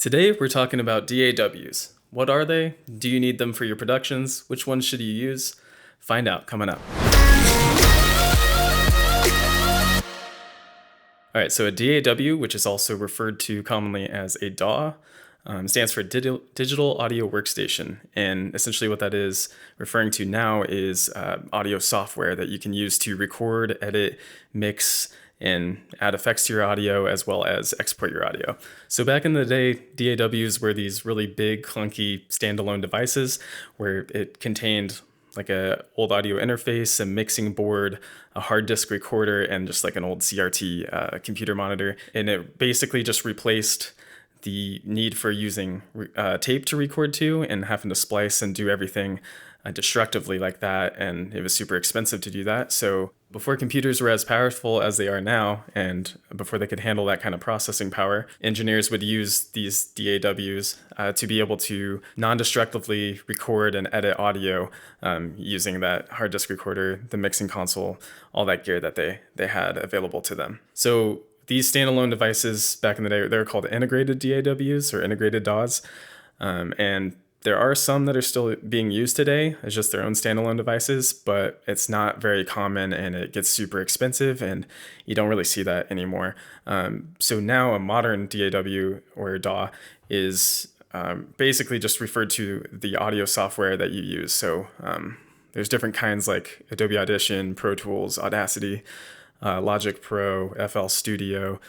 Today we're talking about DAWs. What are they? Do you need them for your productions? Which ones should you use? Find out coming up. All right, so a DAW, which is also referred to commonly as a DAW, stands for Digital Audio Workstation. And essentially what that is referring to now is audio software that you can use to record, edit, mix, and add effects to your audio as well as export your audio. So back in the day, DAWs were these really big, clunky standalone devices where it contained like a old audio interface, a mixing board, a hard disk recorder, and just like an old CRT computer monitor. And it basically just replaced the need for using tape to record to and having to splice and do everything destructively like that. And it was super expensive to do that. So before computers were as powerful as they are now, and before they could handle that kind of processing power, engineers would use these DAWs to be able to non-destructively record and edit audio using that hard disk recorder, the mixing console, all that gear that they had available to them. So these standalone devices back in the day, they're called integrated DAWs or integrated DAWs. And there are some that are still being used today as just their own standalone devices, but it's not very common and it gets super expensive and you don't really see that anymore. So now a modern DAW or DAW is basically just referred to the audio software that you use. So there's different kinds like Adobe Audition, Pro Tools, Audacity, Logic Pro, FL Studio,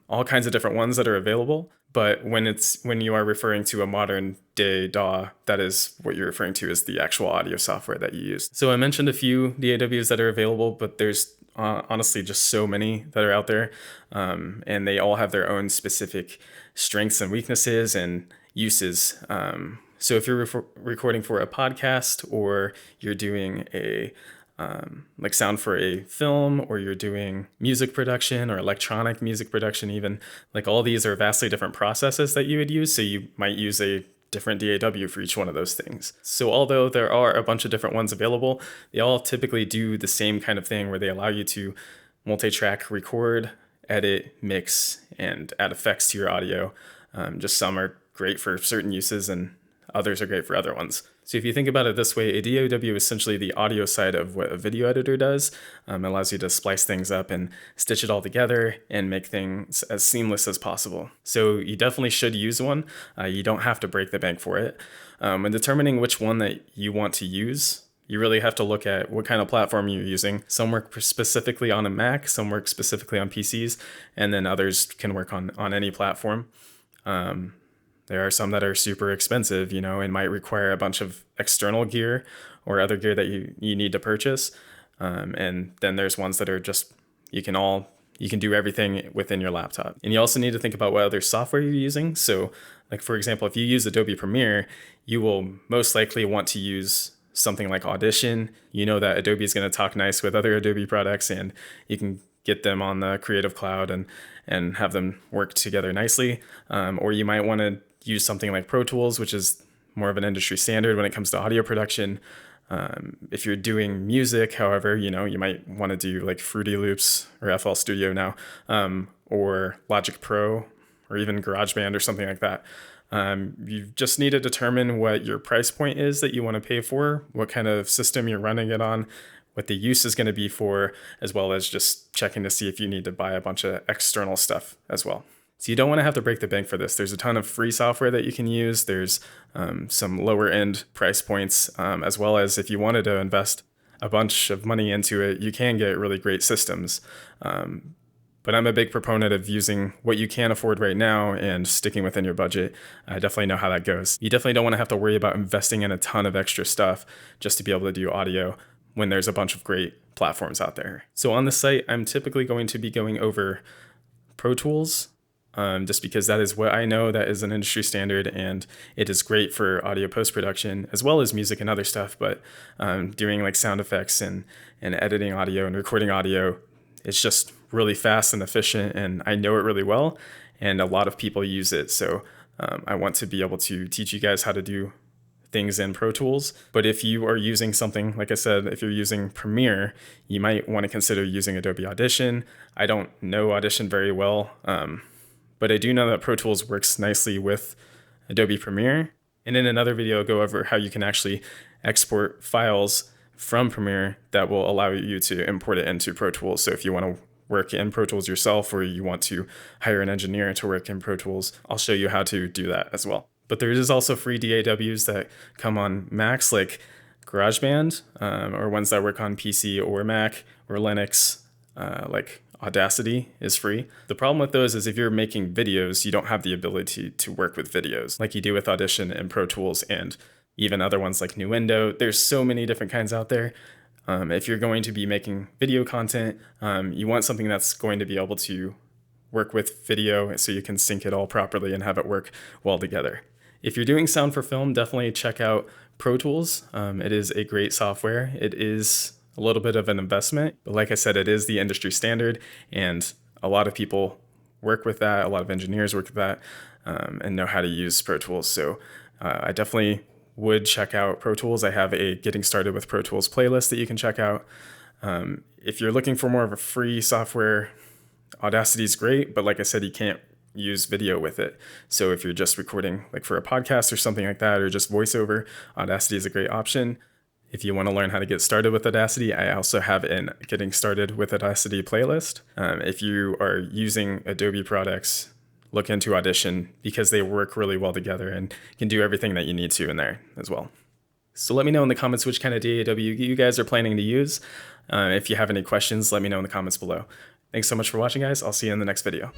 all kinds of different ones that are available. But when you are referring to a modern day DAW, that is what you're referring to as the actual audio software that you use. So I mentioned a few DAWs that are available, but there's honestly just so many that are out there. And they all have their own specific strengths and weaknesses and uses. So if you're recording for a podcast or you're doing a like sound for a film, or you're doing music production or electronic music production even, like all these are vastly different processes that you would use. So you might use a different DAW for each one of those things. So although there are a bunch of different ones available, they all typically do the same kind of thing where they allow you to multi-track record, edit, mix, and add effects to your audio. Just some are great for certain uses and others are great for other ones. So if you think about it this way, a DAW is essentially the audio side of what a video editor does. It allows you to splice things up and stitch it all together and make things as seamless as possible. So you definitely should use one. You don't have to break the bank for it. When determining which one that you want to use, you really have to look at what kind of platform you're using. Some work specifically on a Mac, some work specifically on PCs, and then others can work on any platform. There are some that are super expensive, and might require a bunch of external gear or other gear that you need to purchase. And then there's ones that are just, you can do everything within your laptop. And you also need to think about what other software you're using. So like, for example, if you use Adobe Premiere, you will most likely want to use something like Audition. You know that Adobe is going to talk nice with other Adobe products and you can get them on the Creative Cloud and have them work together nicely. Or you might want to use something like Pro Tools, which is more of an industry standard when it comes to audio production. If you're doing music, however, you might want to do like Fruity Loops or FL Studio now, or Logic Pro, or even GarageBand or something like that. You just need to determine what your price point is that you want to pay for, what kind of system you're running it on, what the use is going to be for, as well as just checking to see if you need to buy a bunch of external stuff as well. So you don't want to have to break the bank for this. There's a ton of free software that you can use. There's some lower end price points, as well as if you wanted to invest a bunch of money into it, you can get really great systems. But I'm a big proponent of using what you can afford right now and sticking within your budget. I definitely know how that goes. You definitely don't want to have to worry about investing in a ton of extra stuff just to be able to do audio when there's a bunch of great platforms out there. So on the site, I'm typically going to be going over Pro Tools, just because that is what I know that is an industry standard and it is great for audio post-production as well as music and other stuff. But doing like sound effects and editing audio and recording audio, it's just really fast and efficient, and I know it really well, and a lot of people use it. So I want to be able to teach you guys how to do things in Pro Tools. But if you are using something, like I said, if you're using Premiere, you might want to consider using Adobe Audition. I don't know Audition very well, but I do know that Pro Tools works nicely with Adobe Premiere. And in another video, I'll go over how you can actually export files from Premiere that will allow you to import it into Pro Tools. So if you want to work in Pro Tools yourself, or you want to hire an engineer to work in Pro Tools, I'll show you how to do that as well. But there is also free DAWs that come on Macs, like GarageBand, or ones that work on PC or Mac or Linux, like Audacity is free. The problem with those is if you're making videos, you don't have the ability to work with videos like you do with Audition and Pro Tools and even other ones like Nuendo. There's so many different kinds out there. If you're going to be making video content, you want something that's going to be able to work with video so you can sync it all properly and have it work well together. If you're doing sound for film, definitely check out Pro Tools. It is a great software. It is a little bit of an investment, but like I said, it is the industry standard, and a lot of people work with that. A lot of engineers work with that and know how to use Pro Tools. So I definitely would check out Pro Tools. I have a Getting Started with Pro Tools playlist that you can check out. If you're looking for more of a free software, Audacity is great, but like I said, you can't use video with it. So if you're just recording like for a podcast or something like that, or just voiceover, Audacity is a great option. If you want to learn how to get started with Audacity, I also have an Getting Started with Audacity playlist. If you are using Adobe products, look into Audition because they work really well together and can do everything that you need to in there as well. So let me know in the comments which kind of DAW you guys are planning to use. If you have any questions, let me know in the comments below. Thanks so much for watching, guys. I'll see you in the next video.